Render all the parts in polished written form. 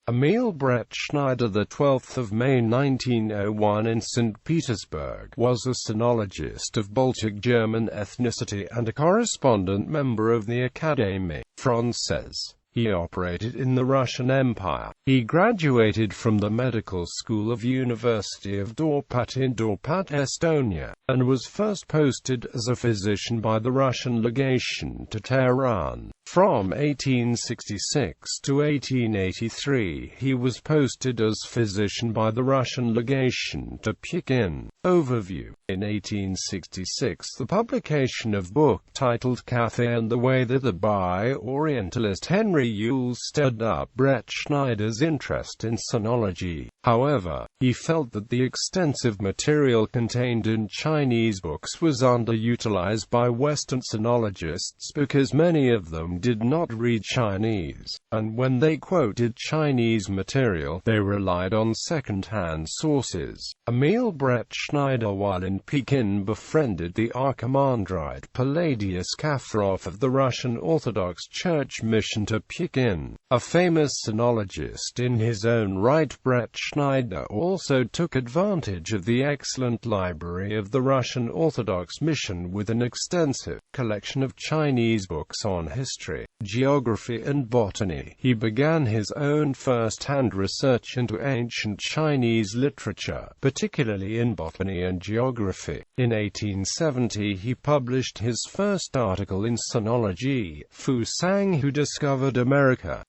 Emil Bretschneider, the 12th of May 1901 in Saint Petersburg, was a sinologist of Baltic German ethnicity and a correspondent member of the Académie, française.He. He operated in the Russian Empire. He graduated from the medical school of University of Dorpat in Dorpat, Estonia, and was first posted as a physician by the Russian legation to Tehran. From 1866 to 1883, he was posted as physician by the Russian legation to Pekin. Overview. In 1866, the publication of book titled Cathay and the Way that the Bi-Orientalist Henry Yule stirred up Bretschneider's interest in sinology. However, he felt that the extensive material contained in Chinese books was underutilized by Western sinologists because many of them did not read Chinese, and when they quoted Chinese material, they relied on second-hand sources. Emil Bretschneider, while in Pekin, befriended the archimandrite Palladius Katharov of the Russian Orthodox Church mission to Pekin. A famous sinologist in his own right, Bretschneider also took advantage of the excellent library of the Russian Orthodox mission with an extensive collection of Chinese books on history, geography and botany. He began his own first-hand research into ancient Chinese literature, particularly in botany and geography. In 1870 he published his first article in sinology, Fu Sang Who Discovered America,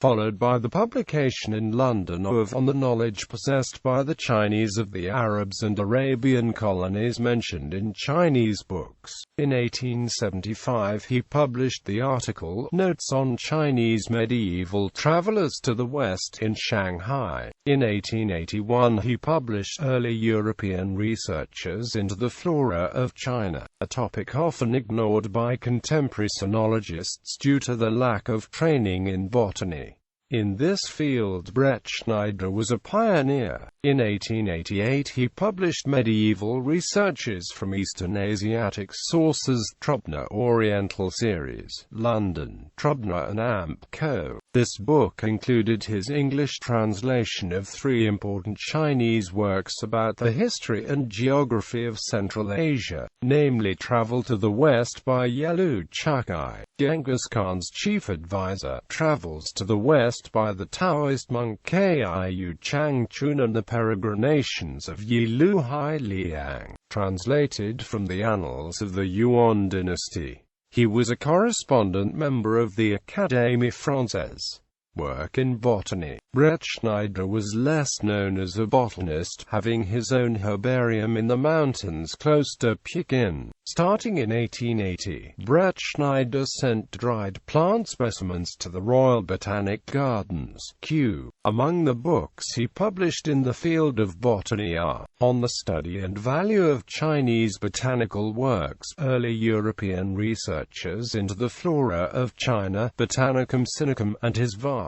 followed by the publication in London of On the Knowledge Possessed by the Chinese of the Arabs and Arabian Colonies mentioned in Chinese books. In 1875 he published the article Notes on Chinese Medieval Travelers to the West in Shanghai. In 1881 he published Early European Researches into the Flora of China, a topic often ignored by contemporary sinologists due to the lack of training in botany. In this field, Bretschneider was a pioneer. In 1888 he published Medieval Researches from Eastern Asiatic Sources, Trubner Oriental Series, London, Trubner and Amp Co. This book included his English translation of 3 important Chinese works about the history and geography of Central Asia, namely Travel to the West by Yelu Chakai, Genghis Khan's chief advisor, Travels to the West by the Taoist monk Kiu Changchun, and the Peregrinations of Yi Lu Hai Liang, translated from the Annals of the Yuan dynasty. He was a correspondent member of the Académie française. Work in botany. Bretschneider was less known as a botanist, having his own herbarium in the mountains close to Pekin. Starting in 1880, Bretschneider sent dried plant specimens to the Royal Botanic Gardens, Kew. Among the books he published in the field of botany are, On the Study and Value of Chinese Botanical Works, Early European Researches into the Flora of China, Botanicum Sinicum, and his vast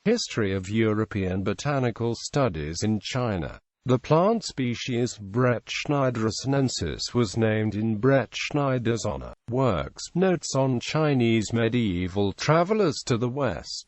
History of European Botanical Studies in China. The plant species Bretschneidera sinensis was named in Bretschneider's honor. Works, Notes on Chinese Medieval Travelers to the West.